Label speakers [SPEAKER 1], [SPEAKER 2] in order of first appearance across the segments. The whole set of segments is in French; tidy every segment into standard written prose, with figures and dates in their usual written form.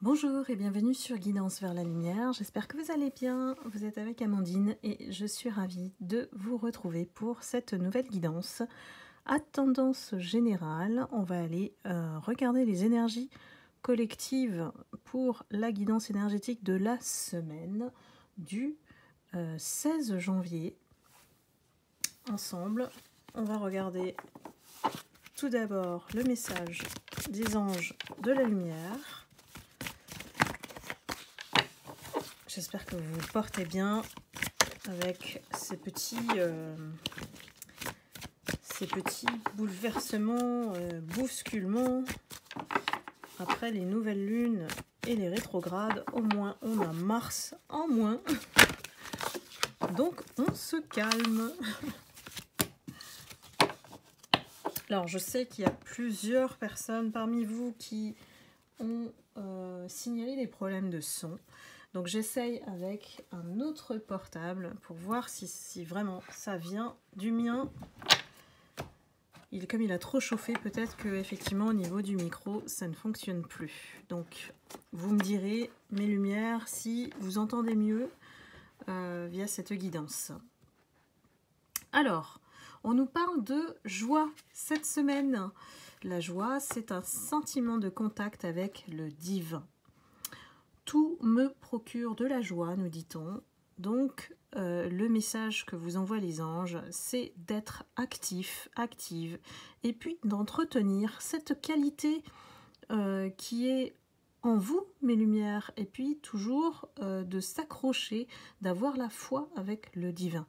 [SPEAKER 1] Bonjour et bienvenue sur Guidance vers la lumière, j'espère que vous allez bien, vous êtes avec Amandine et je suis ravie de vous retrouver pour cette nouvelle guidance. À tendance générale, on va aller regarder les énergies collectives pour la guidance énergétique de la semaine du 16 janvier. Ensemble, on va regarder tout d'abord le message des anges de la lumière. J'espère que vous vous portez bien avec ces petits bouleversements, bousculements. Après les nouvelles lunes et les rétrogrades, au moins on a Mars en moins. Donc on se calme. Alors je sais qu'il y a plusieurs personnes parmi vous qui ont signalé des problèmes de son. Donc j'essaye avec un autre portable pour voir si vraiment ça vient du mien. Comme il a trop chauffé, peut-être que effectivement au niveau du micro, ça ne fonctionne plus. Donc vous me direz, mes lumières, si vous entendez mieux via cette guidance. Alors, on nous parle de joie cette semaine. La joie, c'est un sentiment de contact avec le divin. Tout me procure de la joie, nous dit-on. Donc, le message que vous envoient les anges, c'est d'être actif, active, et puis d'entretenir cette qualité qui est en vous, mes lumières, et puis toujours de s'accrocher, d'avoir la foi avec le divin.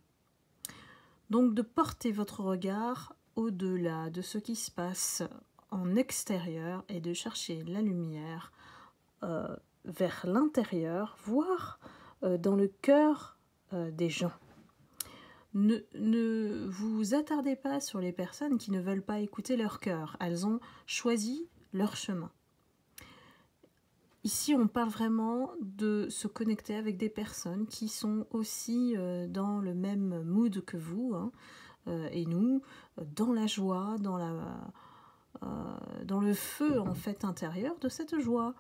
[SPEAKER 1] Donc, de porter votre regard au-delà de ce qui se passe en extérieur et de chercher la lumière vers l'intérieur, voire dans le cœur des gens. Ne vous attardez pas sur les personnes qui ne veulent pas écouter leur cœur. Elles ont choisi leur chemin. Ici, on parle vraiment de se connecter avec des personnes qui sont aussi dans le même mood que vous, hein, et nous, dans la joie, dans le feu en fait intérieur de cette joie.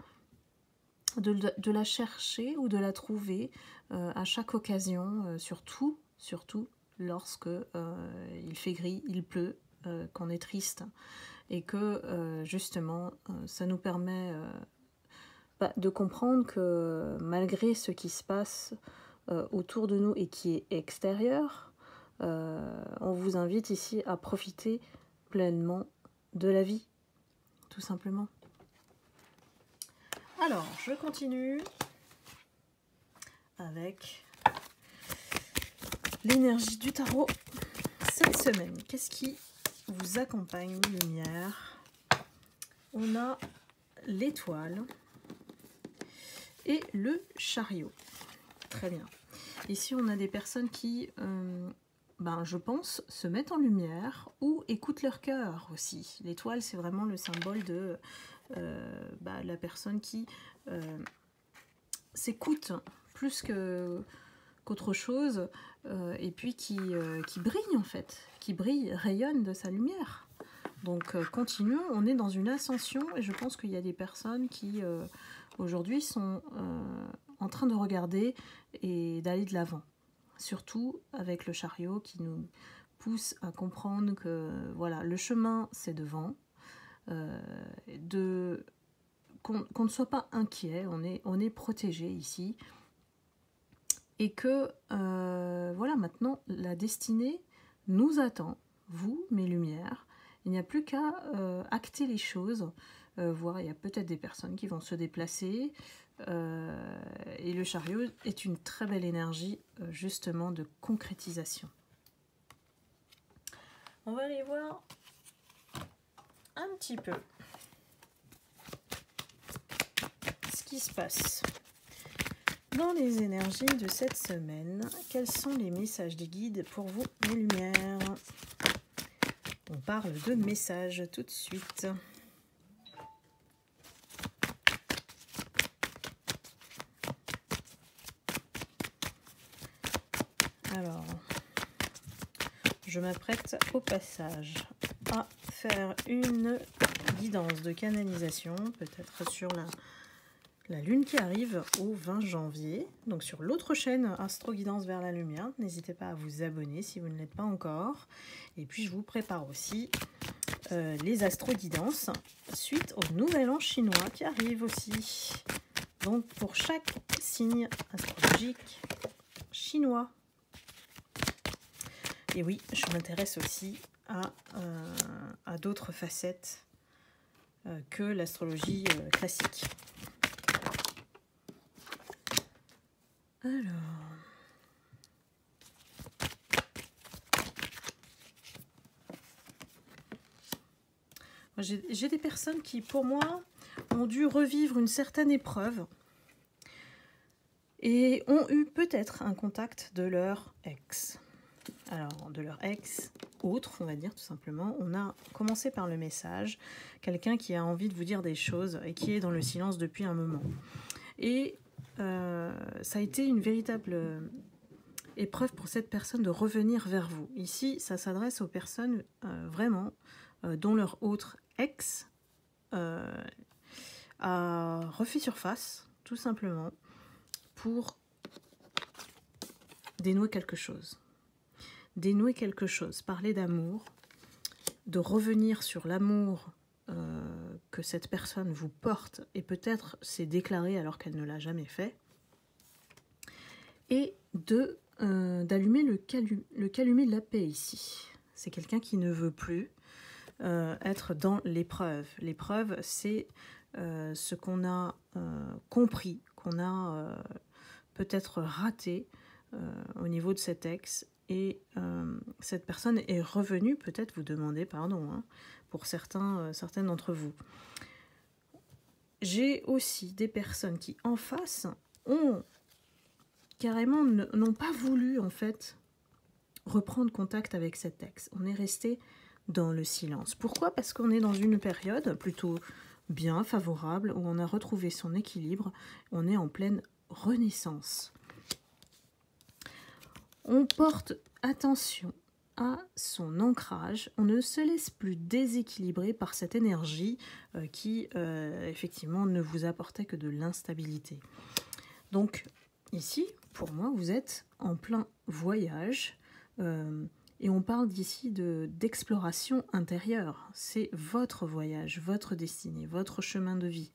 [SPEAKER 1] De la chercher ou de la trouver à chaque occasion, surtout lorsque il fait gris, il pleut, qu'on est triste et que justement ça nous permet de comprendre que malgré ce qui se passe autour de nous et qui est extérieur, on vous invite ici à profiter pleinement de la vie, tout simplement. Alors, je continue avec l'énergie du tarot cette semaine. Qu'est-ce qui vous accompagne, lumière? On a l'étoile et le chariot. Très bien. Ici, on a des personnes qui, je pense, se mettent en lumière ou écoutent leur cœur aussi. L'étoile, c'est vraiment le symbole de la personne qui s'écoute plus qu'autre chose et puis qui brille en fait, qui brille, rayonne de sa lumière. Donc continuons, on est dans une ascension et je pense qu'il y a des personnes qui aujourd'hui sont en train de regarder et d'aller de l'avant. Surtout avec le chariot qui nous pousse à comprendre que voilà, le chemin c'est devant. Qu'on ne soit pas inquiet, on est protégé ici et que voilà, maintenant la destinée nous attend, vous, mes lumières. Il n'y a plus qu'à acter les choses, voir, il y a peut-être des personnes qui vont se déplacer et le chariot est une très belle énergie justement de concrétisation. On va aller voir un petit peu ce qui se passe dans les énergies de cette semaine. Quels sont les messages des guides pour vous, mes lumières? On parle de messages tout de suite. Alors, je m'apprête au passage à faire une guidance de canalisation, peut-être sur la lune qui arrive au 20 janvier, donc sur l'autre chaîne Astro Guidance vers la lumière. N'hésitez pas à vous abonner si vous ne l'êtes pas encore. Et puis je vous prépare aussi les Astro Guidances suite au nouvel an chinois qui arrive aussi. Donc pour chaque signe astrologique chinois. Et oui, je m'intéresse aussi à d'autres facettes que l'astrologie classique. Alors, j'ai des personnes qui, pour moi, ont dû revivre une certaine épreuve et ont eu peut-être un contact de leur ex. Alors, de leur ex, autre, on va dire tout simplement. On a commencé par le message, quelqu'un qui a envie de vous dire des choses et qui est dans le silence depuis un moment. Et ça a été une véritable épreuve pour cette personne de revenir vers vous. Ici, ça s'adresse aux personnes vraiment dont leur autre ex a refait surface, tout simplement, pour dénouer quelque chose. Dénouer quelque chose, parler d'amour, de revenir sur l'amour que cette personne vous porte et peut-être s'est déclarée alors qu'elle ne l'a jamais fait, et d'allumer le calumet de la paix ici. C'est quelqu'un qui ne veut plus être dans l'épreuve. L'épreuve, c'est ce qu'on a compris, qu'on a peut-être raté au niveau de cet ex, et cette personne est revenue peut-être vous demander pardon, hein, pour certaines d'entre vous. J'ai aussi des personnes qui en face ont carrément n'ont pas voulu en fait reprendre contact avec cet ex. On est resté dans le silence. Pourquoi? Parce qu'on est dans une période plutôt bien favorable où on a retrouvé son équilibre. On est en pleine renaissance. On porte attention à son ancrage. On ne se laisse plus déséquilibrer par cette énergie qui effectivement ne vous apportait que de l'instabilité. Donc ici, pour moi, vous êtes en plein voyage et on parle d'ici d'exploration intérieure. C'est votre voyage, votre destinée, votre chemin de vie.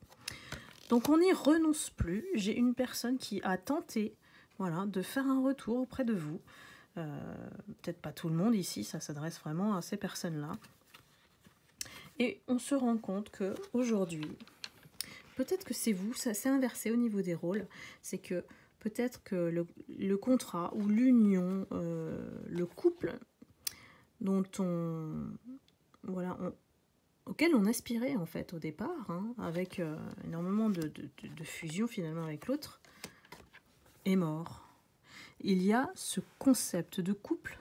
[SPEAKER 1] Donc on n'y renonce plus. J'ai une personne qui a tenté, voilà, de faire un retour auprès de vous. Peut-être pas tout le monde ici, ça s'adresse vraiment à ces personnes-là. Et on se rend compte que aujourd'hui, peut-être que c'est vous, ça s'est inversé au niveau des rôles. C'est que peut-être que le contrat ou l'union, le couple dont auquel on aspirait en fait au départ, hein, avec énormément de fusion finalement avec l'autre, est mort. Il y a ce concept de couple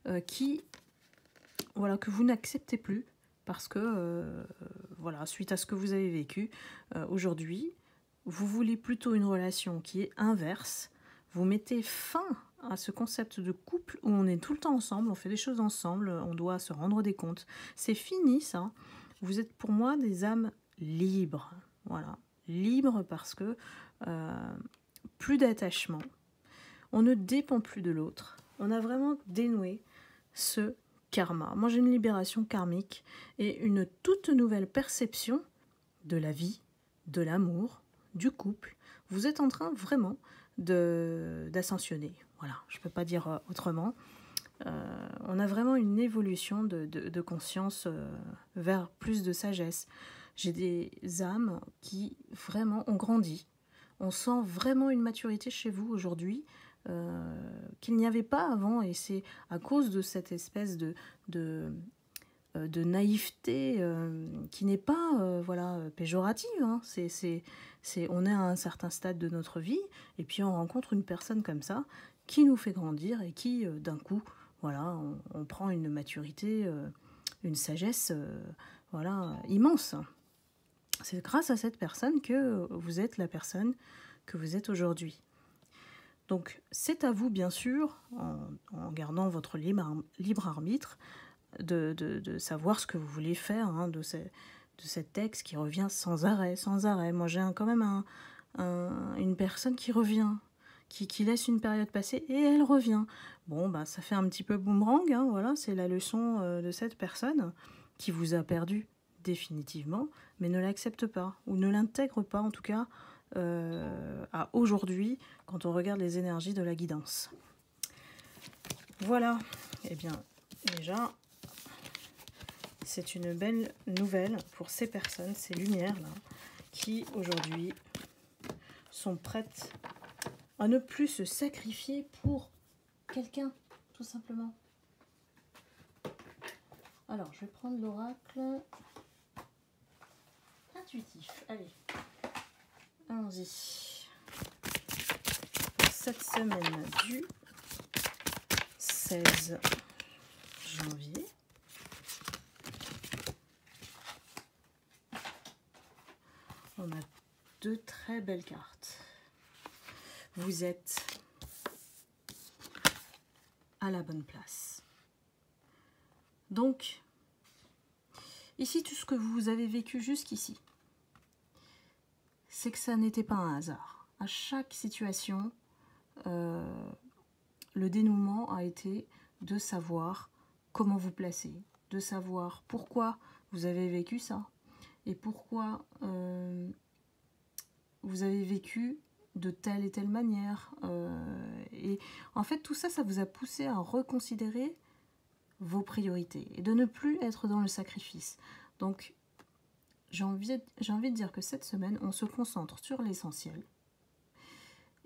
[SPEAKER 1] que vous n'acceptez plus parce que suite à ce que vous avez vécu aujourd'hui, vous voulez plutôt une relation qui est inverse. Vous mettez fin à ce concept de couple où on est tout le temps ensemble, on fait des choses ensemble, on doit se rendre des comptes. C'est fini ça. Vous êtes pour moi des âmes libres. Voilà, libres parce que plus d'attachement. On ne dépend plus de l'autre. On a vraiment dénoué ce karma. Moi, j'ai une libération karmique et une toute nouvelle perception de la vie, de l'amour, du couple. Vous êtes en train vraiment d'ascensionner. Voilà, je ne peux pas dire autrement. On a vraiment une évolution de conscience vers plus de sagesse. J'ai des âmes qui vraiment ont grandi. On sent vraiment une maturité chez vous aujourd'hui qu'il n'y avait pas avant, et c'est à cause de cette espèce de naïveté qui n'est pas péjorative. Hein. On est à un certain stade de notre vie et puis on rencontre une personne comme ça qui nous fait grandir et qui d'un coup on prend une maturité, une sagesse immense. C'est grâce à cette personne que vous êtes la personne que vous êtes aujourd'hui. Donc c'est à vous bien sûr, en gardant votre libre arbitre, de savoir ce que vous voulez faire de cet texte qui revient sans arrêt. Moi j'ai quand même une personne qui revient, qui laisse une période passer et elle revient. Bon, bah, ça fait un petit peu boomerang, hein, voilà, c'est la leçon de cette personne qui vous a perdu définitivement, mais ne l'accepte pas, ou ne l'intègre pas en tout cas à aujourd'hui, quand on regarde les énergies de la guidance. Voilà, et bien déjà, c'est une belle nouvelle pour ces personnes, ces lumières-là, qui aujourd'hui sont prêtes à ne plus se sacrifier pour quelqu'un, tout simplement. Alors, je vais prendre l'oracle intuitif. Allez, allons-y. Cette semaine du 16 janvier. On a deux très belles cartes. Vous êtes à la bonne place. Donc, ici, tout ce que vous avez vécu jusqu'ici, c'est que ça n'était pas un hasard. À chaque situation, le dénouement a été de savoir comment vous placer, de savoir pourquoi vous avez vécu ça et pourquoi vous avez vécu de telle et telle manière. Et en fait, tout ça, ça vous a poussé à reconsidérer vos priorités et de ne plus être dans le sacrifice. Donc, j'ai envie de dire que cette semaine, on se concentre sur l'essentiel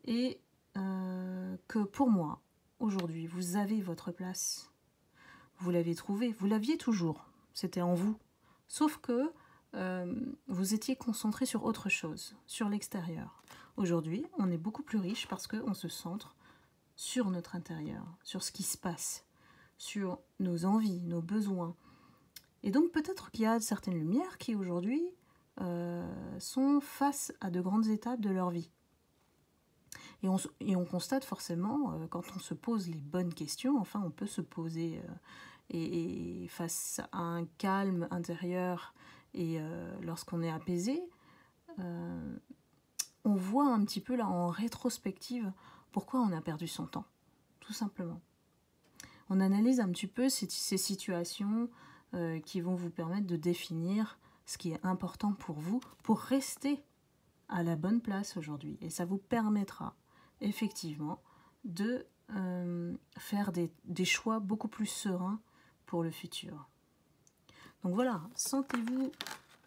[SPEAKER 1] et que pour moi, aujourd'hui, vous avez votre place. Vous l'avez trouvée, vous l'aviez toujours, c'était en vous. Sauf que vous étiez concentré sur autre chose, sur l'extérieur. Aujourd'hui, on est beaucoup plus riche parce qu'on se centre sur notre intérieur, sur ce qui se passe, sur nos envies, nos besoins. Et donc peut-être qu'il y a certaines lumières qui aujourd'hui sont face à de grandes étapes de leur vie. Et on constate forcément, quand on se pose les bonnes questions, enfin on peut se poser, et face à un calme intérieur, et lorsqu'on est apaisé, on voit un petit peu là en rétrospective pourquoi on a perdu son temps, tout simplement. On analyse un petit peu ces situations qui vont vous permettre de définir ce qui est important pour vous, pour rester à la bonne place aujourd'hui. Et ça vous permettra effectivement de faire des choix beaucoup plus sereins pour le futur. Donc voilà, sentez-vous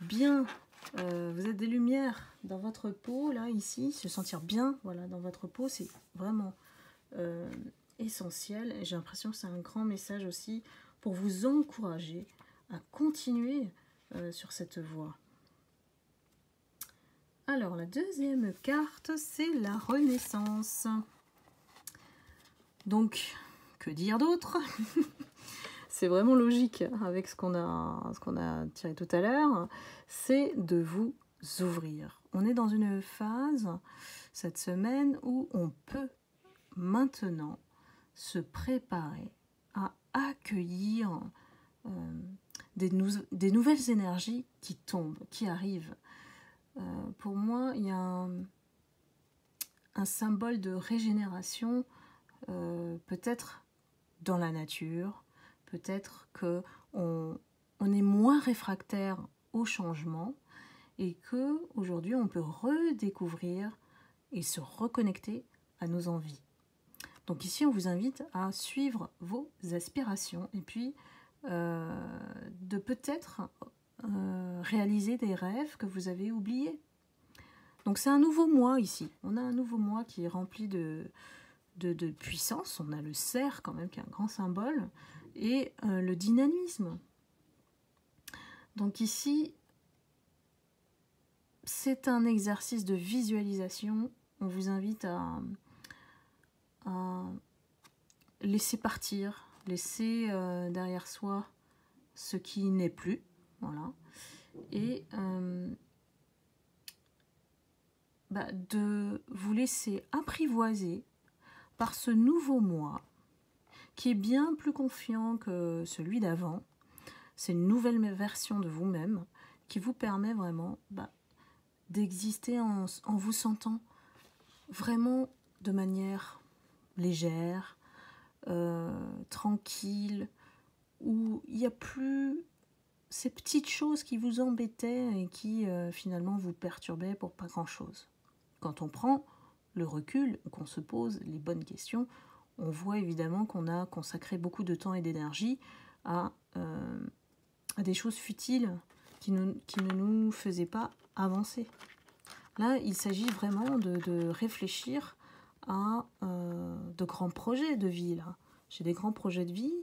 [SPEAKER 1] bien, vous êtes des lumières dans votre peau, là, ici, se sentir bien, voilà, dans votre peau, c'est vraiment essentiel. Et j'ai l'impression que c'est un grand message aussi pour vous encourager à continuer sur cette voie. Alors, la deuxième carte, c'est la Renaissance. Donc, que dire d'autre? C'est vraiment logique avec ce qu'on a tiré tout à l'heure. C'est de vous ouvrir. On est dans une phase, cette semaine, où on peut maintenant se préparer à accueillir des nouvelles énergies qui tombent, qui arrivent. Pour moi, il y a un symbole de régénération, peut-être dans la nature, peut-être qu'on est moins réfractaire au changement et qu'aujourd'hui on peut redécouvrir et se reconnecter à nos envies. Donc ici on vous invite à suivre vos aspirations et puis de peut-être réaliser des rêves que vous avez oubliés. Donc c'est un nouveau mois ici. On a un nouveau mois qui est rempli de puissance. On a le cerf quand même qui est un grand symbole et le dynamisme. Donc ici, c'est un exercice de visualisation. On vous invite à laisser partir, laisser derrière soi ce qui n'est plus. Voilà. Et de vous laisser apprivoiser par ce nouveau moi qui est bien plus confiant que celui d'avant. C'est une nouvelle version de vous-même qui vous permet vraiment d'exister en vous sentant vraiment de manière légère, tranquille, où il n'y a plus ces petites choses qui vous embêtaient et qui finalement vous perturbaient pour pas grand-chose. Quand on prend le recul, qu'on se pose les bonnes questions, on voit évidemment qu'on a consacré beaucoup de temps et d'énergie à des choses futiles qui ne nous faisaient pas avancer. Là, il s'agit vraiment de réfléchir à de grands projets de vie. J'ai des grands projets de vie,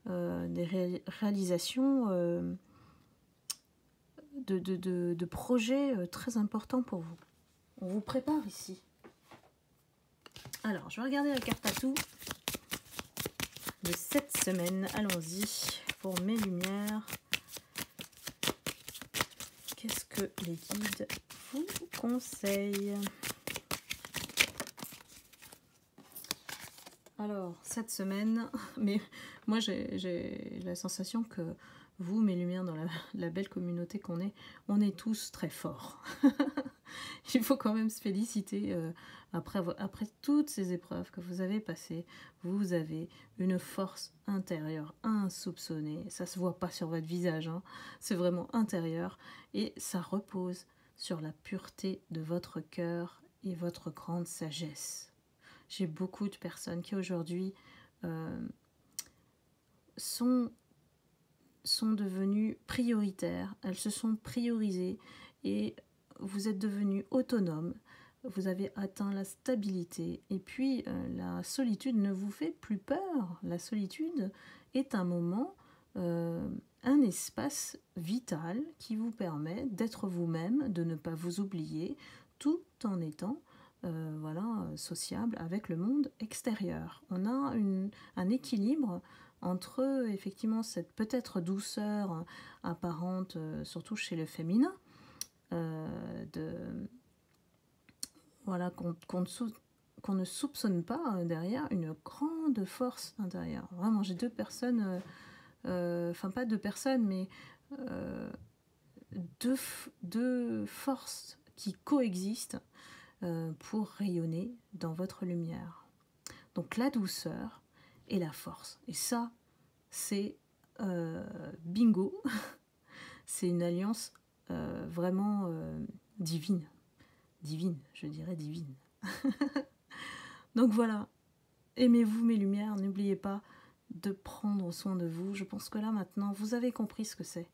[SPEAKER 1] des réalisations de projets très importants pour vous. On vous prépare ici. Alors, je vais regarder la carte à tout de cette semaine. Allons-y pour mes lumières. Qu'est-ce que les guides vous conseillent? Alors, cette semaine, mais moi j'ai la sensation que vous, mes lumières, dans la belle communauté qu'on est, on est tous très forts. Il faut quand même se féliciter. Après toutes ces épreuves que vous avez passées, vous avez une force intérieure insoupçonnée. Ça se voit pas sur votre visage, hein. C'est vraiment intérieur. Et ça repose sur la pureté de votre cœur et votre grande sagesse. J'ai beaucoup de personnes qui aujourd'hui sont devenues prioritaires. Elles se sont priorisées et vous êtes devenus autonomes. Vous avez atteint la stabilité. Et puis, la solitude ne vous fait plus peur. La solitude est un moment, un espace vital qui vous permet d'être vous-même, de ne pas vous oublier, tout en étant sociable avec le monde extérieur. On a un équilibre entre effectivement cette peut-être douceur apparente, surtout chez le féminin, qu'on ne soupçonne pas derrière une grande force intérieure. Vraiment, j'ai deux personnes, pas deux personnes, mais deux forces qui coexistent pour rayonner dans votre lumière. Donc la douceur et la force. Et ça, c'est bingo. C'est une alliance vraiment divine. Divine, je dirais divine. Donc voilà, aimez-vous mes lumières, n'oubliez pas de prendre soin de vous. Je pense que là maintenant, vous avez compris ce que c'est,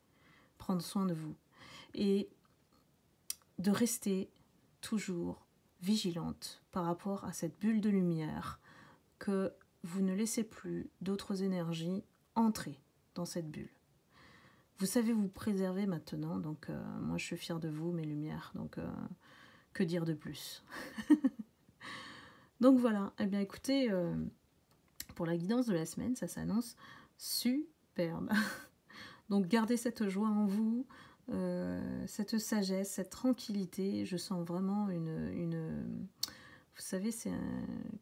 [SPEAKER 1] prendre soin de vous. Et de rester toujours vigilante par rapport à cette bulle de lumière, que vous ne laissez plus d'autres énergies entrer dans cette bulle. Vous savez vous préserver maintenant, donc moi je suis fière de vous, mes lumières, donc que dire de plus? Donc voilà, eh bien écoutez, pour la guidance de la semaine, ça s'annonce superbe. Donc gardez cette joie en vous, cette sagesse, cette tranquillité. Je sens vraiment vous savez,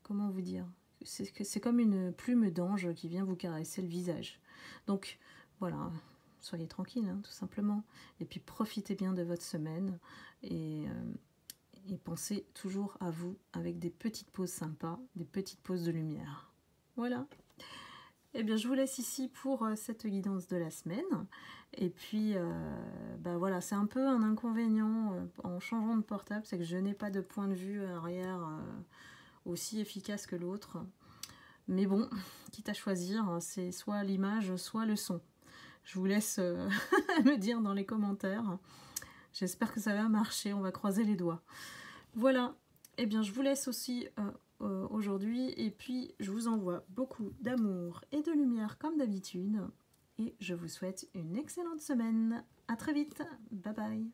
[SPEAKER 1] comment vous dire, c'est comme une plume d'ange qui vient vous caresser le visage. Donc voilà, soyez tranquille, hein, tout simplement. Et puis profitez bien de votre semaine et pensez toujours à vous avec des petites pauses sympas, des petites pauses de lumière. Voilà. Eh bien, je vous laisse ici pour cette guidance de la semaine. Et puis, voilà, c'est un peu un inconvénient en changeant de portable, c'est que je n'ai pas de point de vue arrière aussi efficace que l'autre. Mais bon, quitte à choisir, c'est soit l'image, soit le son. Je vous laisse me dire dans les commentaires. J'espère que ça va marcher, on va croiser les doigts. Voilà, eh bien je vous laisse aussi aujourd'hui et puis je vous envoie beaucoup d'amour et de lumière comme d'habitude et je vous souhaite une excellente semaine. À très vite, bye bye.